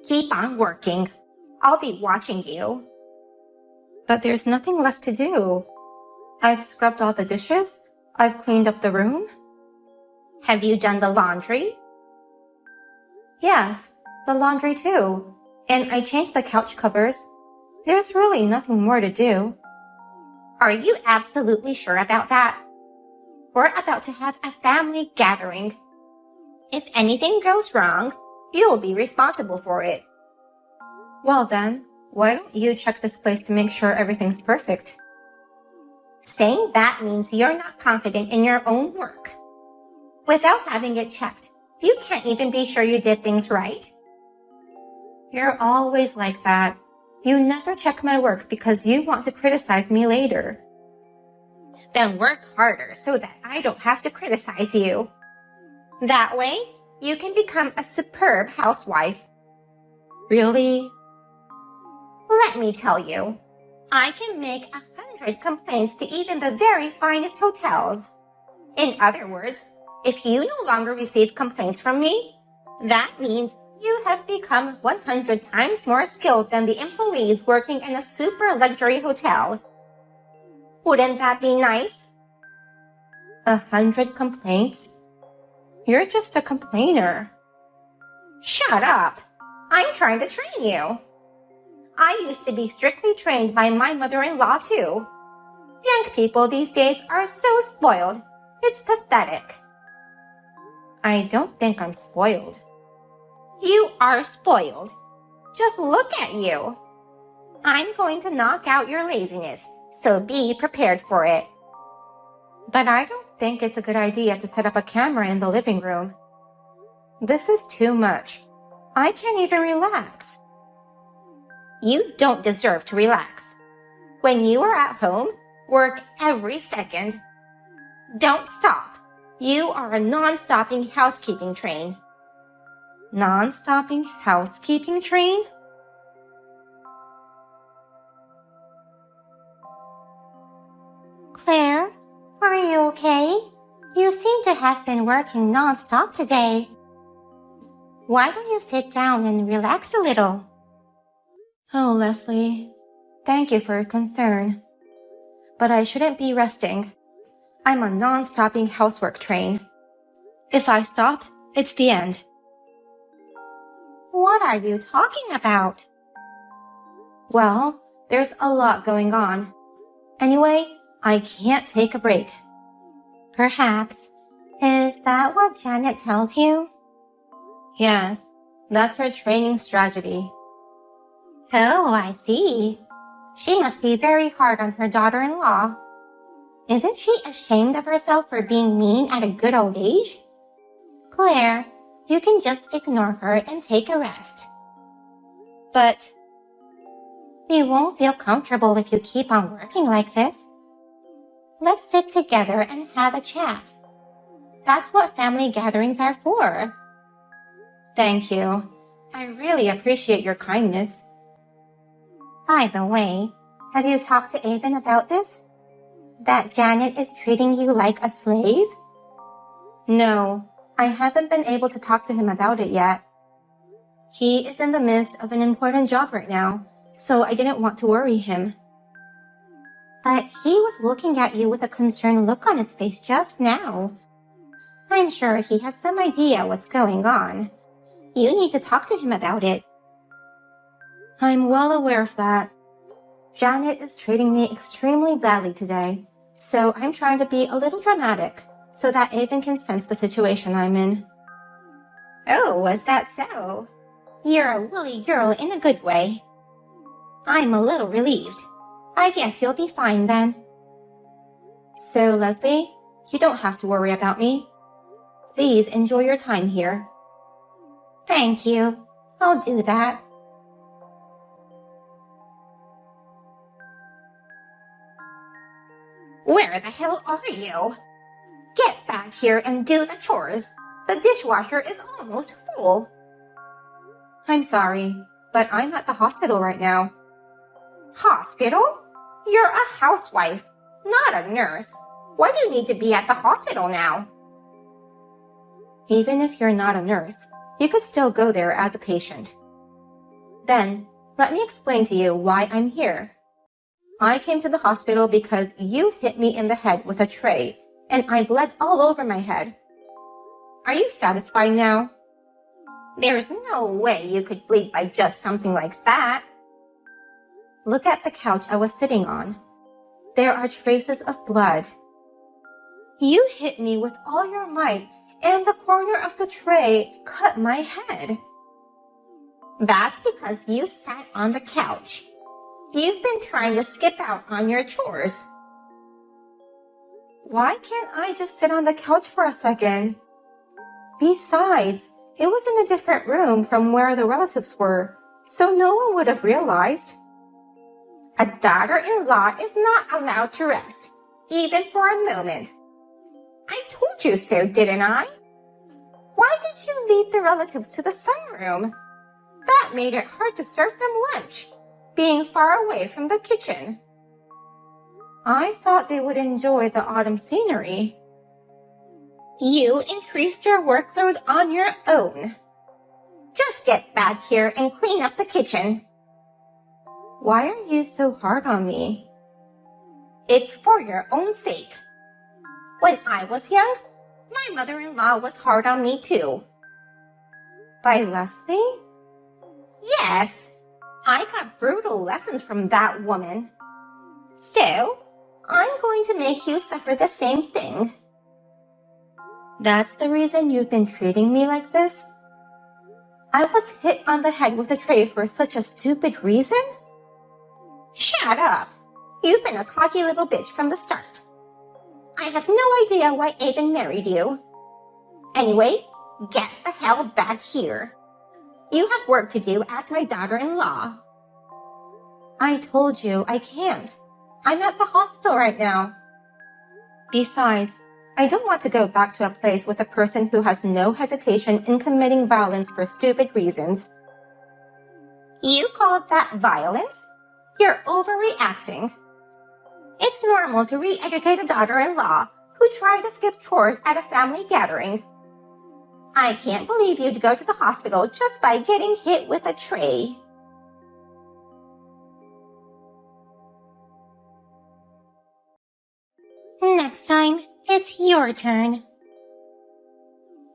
Keep on working. I'll be watching you. But there's nothing left to do. I've scrubbed all the dishes. I've cleaned up the room. Have you done the laundry? Yes, the laundry too. And I changed the couch covers. There's really nothing more to do. Are you absolutely sure about that? We're about to have a family gathering. If anything goes wrong, you'll be responsible for it. Well then, why don't you check this place to make sure everything's perfect? Saying that means you're not confident in your own work. Without having it checked, you can't even be sure you did things right. You're always like that. You never check my work because you want to criticize me later. Then work harder so that I don't have to criticize you. That way, you can become a superb housewife. Really? Let me tell you, I can make 100 complaints to even the very finest hotels. In other words, if you no longer receive complaints from me, that means you have become 100 times more skilled than the employees working in a super luxury hotel. Wouldn't that be nice? 100 complaints? You're just a complainer. Shut up! I'm trying to train you. I used to be strictly trained by my mother-in-law too. Young people these days are so spoiled. It's pathetic. I don't think I'm spoiled. You are spoiled. Just look at you. I'm going to knock out your laziness, so be prepared for it. But I don't think it's a good idea to set up a camera in the living room. This is too much. I can't even relax. You don't deserve to relax. When you are at home, work every second. Don't stop. You are a non-stopping housekeeping train. Non-stopping housekeeping train? Claire, are you okay? You seem to have been working non-stop today. Why don't you sit down and relax a little? Oh, Leslie, thank you for your concern. But I shouldn't be resting. I'm a non-stopping housework train. If I stop, it's the end. What are you talking about? Well, there's a lot going on. Anyway, I can't take a break. Perhaps. Is that what Janet tells you? Yes, that's her training strategy. Oh, I see. She must be very hard on her daughter-in-law. Isn't she ashamed of herself for being mean at a good old age? Claire, you can just ignore her and take a rest. But you won't feel comfortable if you keep on working like this. Let's sit together and have a chat. That's what family gatherings are for. Thank you. I really appreciate your kindness. By the way, have you talked to Avon about this? That Janet is treating you like a slave? No, I haven't been able to talk to him about it yet. He is in the midst of an important job right now, so I didn't want to worry him. But he was looking at you with a concerned look on his face just now. I'm sure he has some idea what's going on. You need to talk to him about it. I'm well aware of that. Janet is treating me extremely badly today, so I'm trying to be a little dramatic so that Avon can sense the situation I'm in. Oh, was that so? You're a woolly girl in a good way. I'm a little relieved. I guess you'll be fine then. So, Leslie, you don't have to worry about me. Please enjoy your time here. Thank you. I'll do that. Where the hell are you? Get back here and do the chores. The dishwasher is almost full. I'm sorry, but I'm at the hospital right now. Hospital? You're a housewife, not a nurse. Why do you need to be at the hospital now? Even if you're not a nurse, you could still go there as a patient. Then, let me explain to you why I'm here. I came to the hospital because you hit me in the head with a tray, and I bled all over my head. Are you satisfied now? There's no way you could bleed by just something like that. Look at the couch I was sitting on. There are traces of blood. You hit me with all your might, and the corner of the tray cut my head. That's because you sat on the couch. You've been trying to skip out on your chores. Why can't I just sit on the couch for a second? Besides, it was in a different room from where the relatives were, so no one would have realized. A daughter-in-law is not allowed to rest, even for a moment. I told you so, didn't I? Why did you lead the relatives to the sunroom? That made it hard to serve them lunch, being far away from the kitchen. I thought they would enjoy the autumn scenery. You increased your workload on your own. Just get back here and clean up the kitchen. Why are you so hard on me? It's for your own sake. When I was young, my mother-in-law was hard on me too. By Leslie? Yes, I got brutal lessons from that woman. So, I'm going to make you suffer the same thing. That's the reason you've been treating me like this? I was hit on the head with a tray for such a stupid reason? Shut up. You've been a cocky little bitch from the start. I have no idea why Avon married you. Anyway, get the hell back here. You have work to do as my daughter-in-law. I told you I can't. I'm at the hospital right now. Besides, I don't want to go back to a place with a person who has no hesitation in committing violence for stupid reasons. You call that violence? You're overreacting. It's normal to re-educate a daughter-in-law who tried to skip chores at a family gathering. I can't believe you'd go to the hospital just by getting hit with a tray. Next time, it's your turn.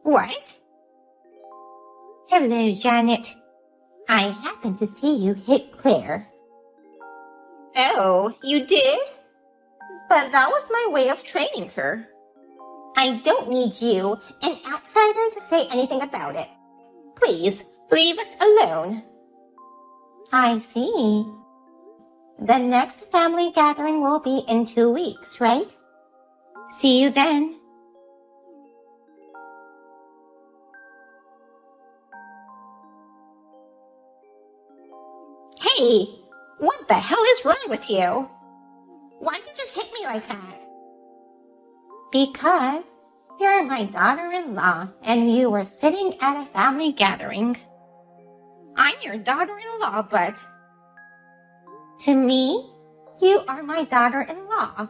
What? Hello, Janet. I happened to see you hit Claire. Oh, you did? But that was my way of training her. I don't need you, an outsider, to say anything about it. Please, leave us alone. I see. The next family gathering will be in 2 weeks, right? See you then. Hey, what the hell is wrong with you? Why did you hit me like that? Because you're my daughter-in-law and you were sitting at a family gathering. I'm your daughter-in-law, but... To me, you are my daughter-in-law.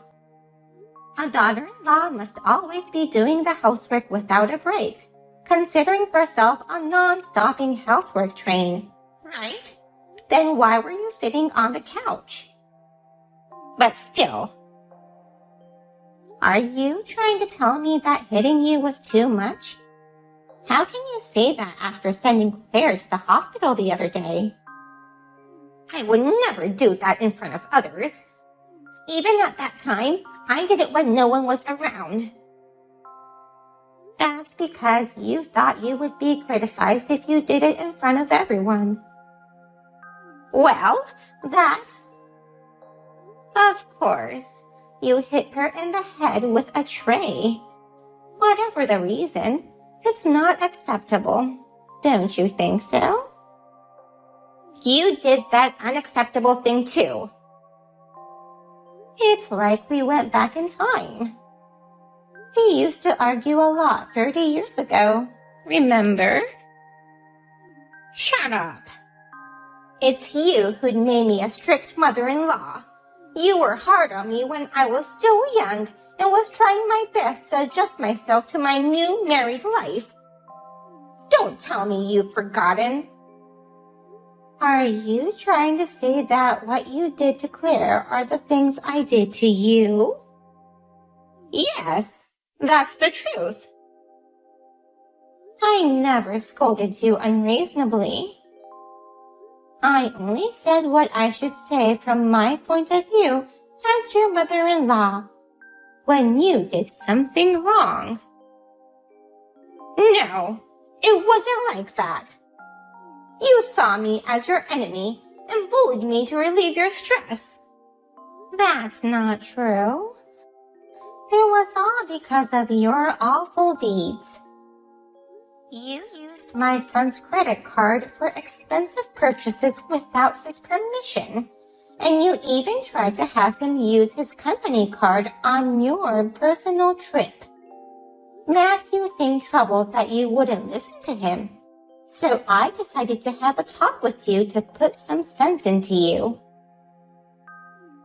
A daughter-in-law must always be doing the housework without a break, considering herself a non-stopping housework train, right? Then why were you sitting on the couch? But still. Are you trying to tell me that hitting you was too much? How can you say that after sending Claire to the hospital the other day? I would never do that in front of others. Even at that time, I did it when no one was around. That's because you thought you would be criticized if you did it in front of everyone. Well, that's... Of course, you hit her in the head with a tray. Whatever the reason, it's not acceptable. Don't you think so? You did that unacceptable thing too. It's like we went back in time. We used to argue a lot 30 years ago, remember? Shut up. It's you who'd made me a strict mother-in-law. You were hard on me when I was still young and was trying my best to adjust myself to my new married life. Don't tell me you've forgotten. Are you trying to say that what you did to Claire are the things I did to you? Yes, that's the truth. I never scolded you unreasonably. I only said what I should say from my point of view as your mother-in-law when you did something wrong. No, it wasn't like that. You saw me as your enemy and bullied me to relieve your stress. That's not true. It was all because of your awful deeds. You used my son's credit card for expensive purchases without his permission, and you even tried to have him use his company card on your personal trip. Matthew seemed troubled that you wouldn't listen to him, so I decided to have a talk with you to put some sense into you.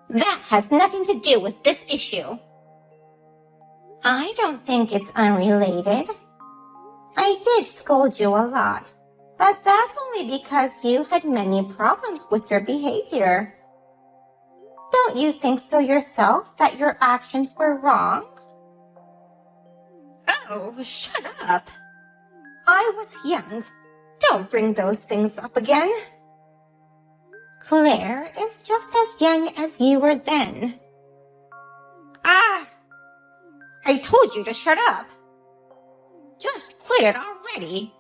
That has nothing to do with this issue. I don't think it's unrelated. I did scold you a lot, but that's only because you had many problems with your behavior. Don't you think so yourself that your actions were wrong? Oh, shut up. I was young. Don't bring those things up again. Claire is just as young as you were then. Ah! I told you to shut up. Just quit it already.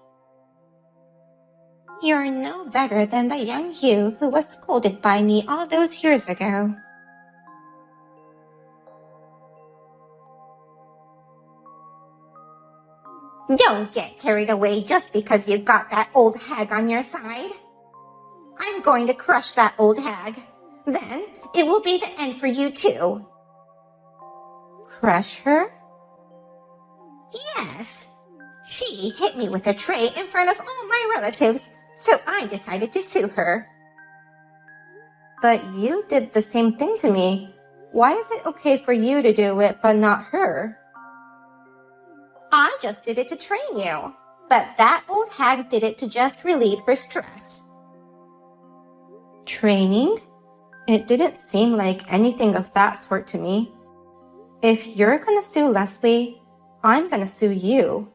You're no better than the young Hugh who was scolded by me all those years ago. Don't get carried away just because you got that old hag on your side. I'm going to crush that old hag. Then it will be the end for you too. Crush her? Yes. She hit me with a tray in front of all my relatives, so I decided to sue her. But you did the same thing to me. Why is it okay for you to do it but not her? I just did it to train you, but that old hag did it to just relieve her stress. Training? It didn't seem like anything of that sort to me. If you're gonna sue Leslie, I'm gonna sue you.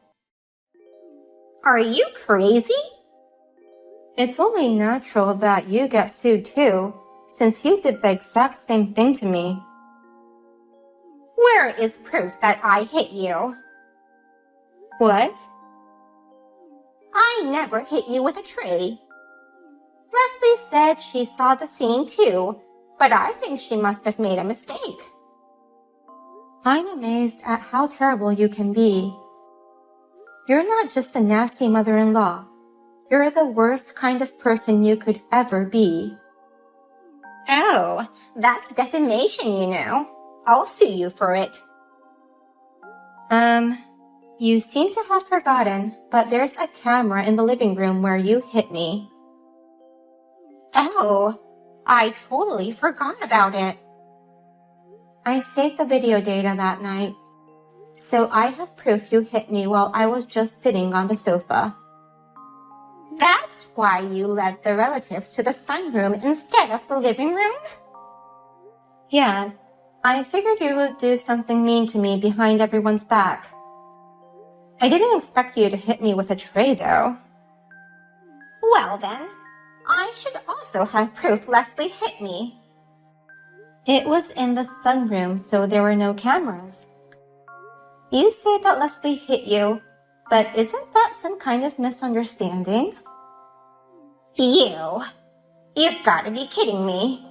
Are you crazy? It's only natural that you get sued too, since you did the exact same thing to me. Where is proof that I hit you? What? I never hit you with a tray. Leslie said she saw the scene too, but I think she must have made a mistake. I'm amazed at how terrible you can be. You're not just a nasty mother-in-law. You're the worst kind of person you could ever be. Oh, that's defamation, you know. I'll sue you for it. You seem to have forgotten, but there's a camera in the living room where you hit me. Oh, I totally forgot about it. I saved the video data that night, so I have proof you hit me while I was just sitting on the sofa. That's why you led the relatives to the sunroom instead of the living room? Yes, I figured you would do something mean to me behind everyone's back. I didn't expect you to hit me with a tray, though. Well then, I should also have proof Leslie hit me. It was in the sunroom, so there were no cameras. You say that Leslie hit you, but isn't that some kind of misunderstanding? You've got to be kidding me.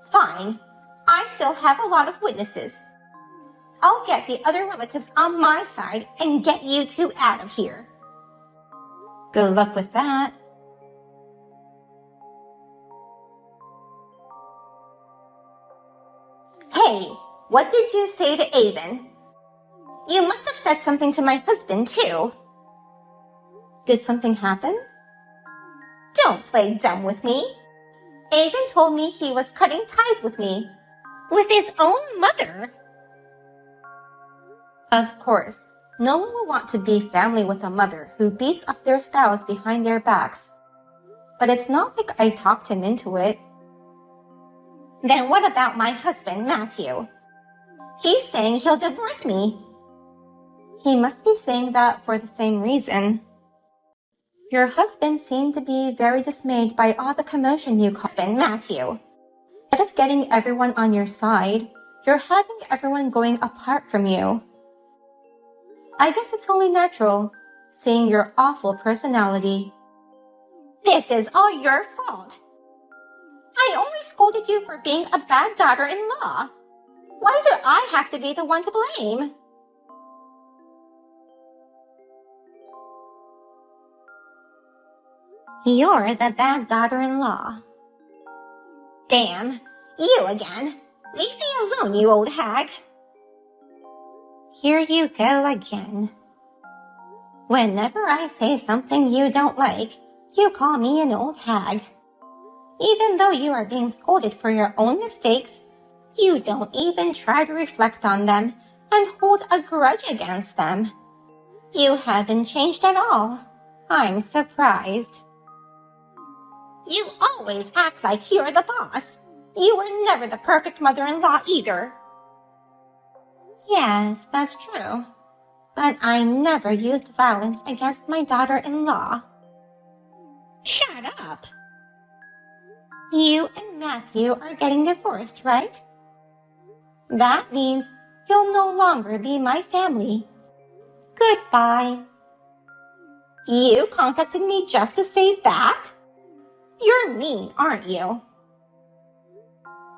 Fine, I still have a lot of witnesses. I'll get the other relatives on my side and get you two out of here. Good luck with that. Hey, what did you say to Avon? You must have said something to my husband, too. Did something happen? Don't play dumb with me. Avon told me he was cutting ties with me. With his own mother. Of course, no one will want to be family with a mother who beats up their spouse behind their backs. but it's not like I talked him into it. Then what about my husband, Matthew? He's saying he'll divorce me. He must be saying that for the same reason. Your husband seemed to be very dismayed by all the commotion you caused, Matthew. Instead of getting everyone on your side, you're having everyone going apart from you. I guess it's only natural, seeing your awful personality. This is all your fault. I only scolded you for being a bad daughter-in-law. Why do I have to be the one to blame? You're the bad daughter-in-law. Damn, you again. Leave me alone, you old hag. Here you go again. Whenever I say something you don't like, you call me an old hag. Even though you are being scolded for your own mistakes, you don't even try to reflect on them and hold a grudge against them. You haven't changed at all. I'm surprised. You always act like you're the boss. You were never the perfect mother-in-law either. Yes, that's true. But I never used violence against my daughter-in-law. Shut up. You and Matthew are getting divorced, right? That means you'll no longer be my family. Goodbye. You contacted me just to say that? You're mean, aren't you?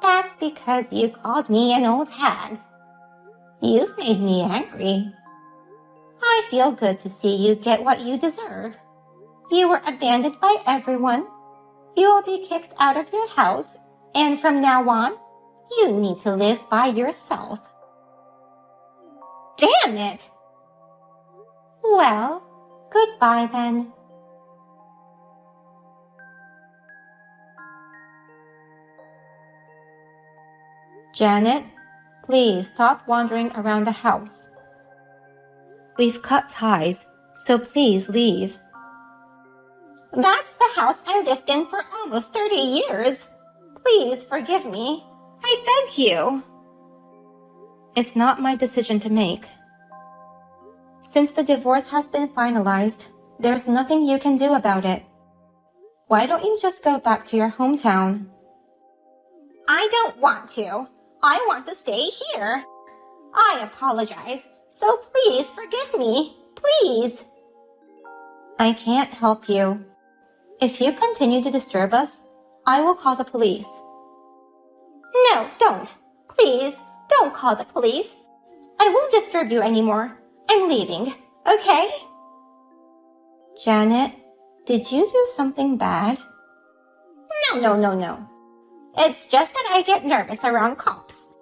That's because you called me an old hag. You've made me angry. I feel good to see you get what you deserve. You were abandoned by everyone. You will be kicked out of your house, and from now on, you need to live by yourself. Damn it! Well, goodbye then. Janet, please stop wandering around the house. We've cut ties, so please leave. That's the house I lived in for almost 30 years. Please forgive me. I beg you. It's not my decision to make. Since the divorce has been finalized, there's nothing you can do about it. Why don't you just go back to your hometown? I don't want to. I want to stay here. I apologize, so please forgive me. Please. I can't help you. If you continue to disturb us, I will call the police. No, don't. Please, don't call the police. I won't disturb you anymore. I'm leaving, okay? Janet, did you do something bad? No. It's just that I get nervous around cops.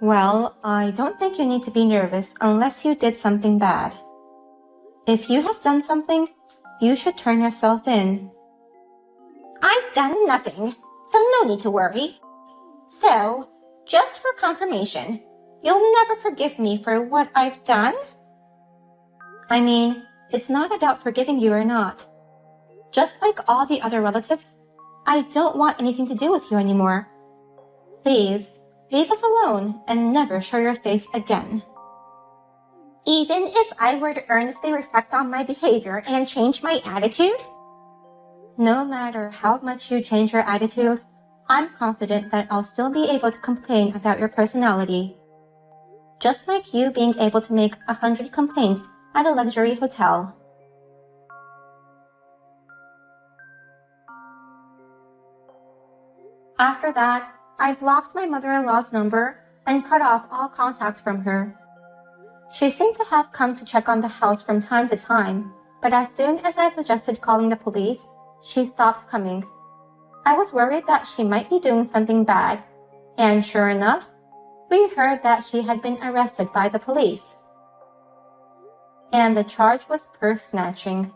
Well, I don't think you need to be nervous unless you did something bad. If you have done something, you should turn yourself in. I've done nothing, so no need to worry. So, just for confirmation, you'll never forgive me for what I've done? I mean, it's not about forgiving you or not. Just like all the other relatives, I don't want anything to do with you anymore. Please, leave us alone and never show your face again. Even if I were to earnestly reflect on my behavior and change my attitude? No matter how much you change your attitude, I'm confident that I'll still be able to complain about your personality. Just like you being able to make 100 complaints at a luxury hotel. After that, I blocked my mother-in-law's number and cut off all contact from her. She seemed to have come to check on the house from time to time, but as soon as I suggested calling the police, she stopped coming. I was worried that she might be doing something bad, and sure enough, we heard that she had been arrested by the police. And the charge was purse snatching.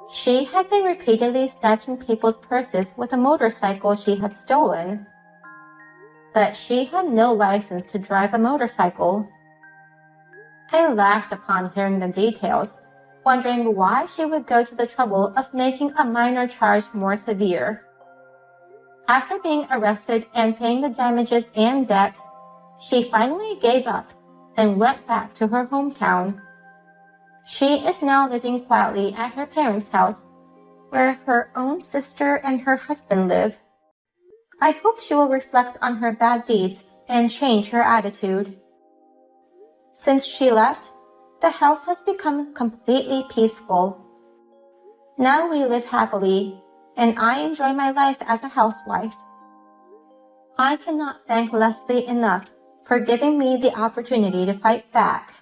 She had been repeatedly snatching people's purses with a motorcycle she had stolen. But she had no license to drive a motorcycle. I laughed upon hearing the details, wondering why she would go to the trouble of making a minor charge more severe. After being arrested and paying the damages and debts, she finally gave up and went back to her hometown. She is now living quietly at her parents' house, where her own sister and her husband live. I hope she will reflect on her bad deeds and change her attitude. Since she left, the house has become completely peaceful. Now we live happily, and I enjoy my life as a housewife. I cannot thank Leslie enough for giving me the opportunity to fight back.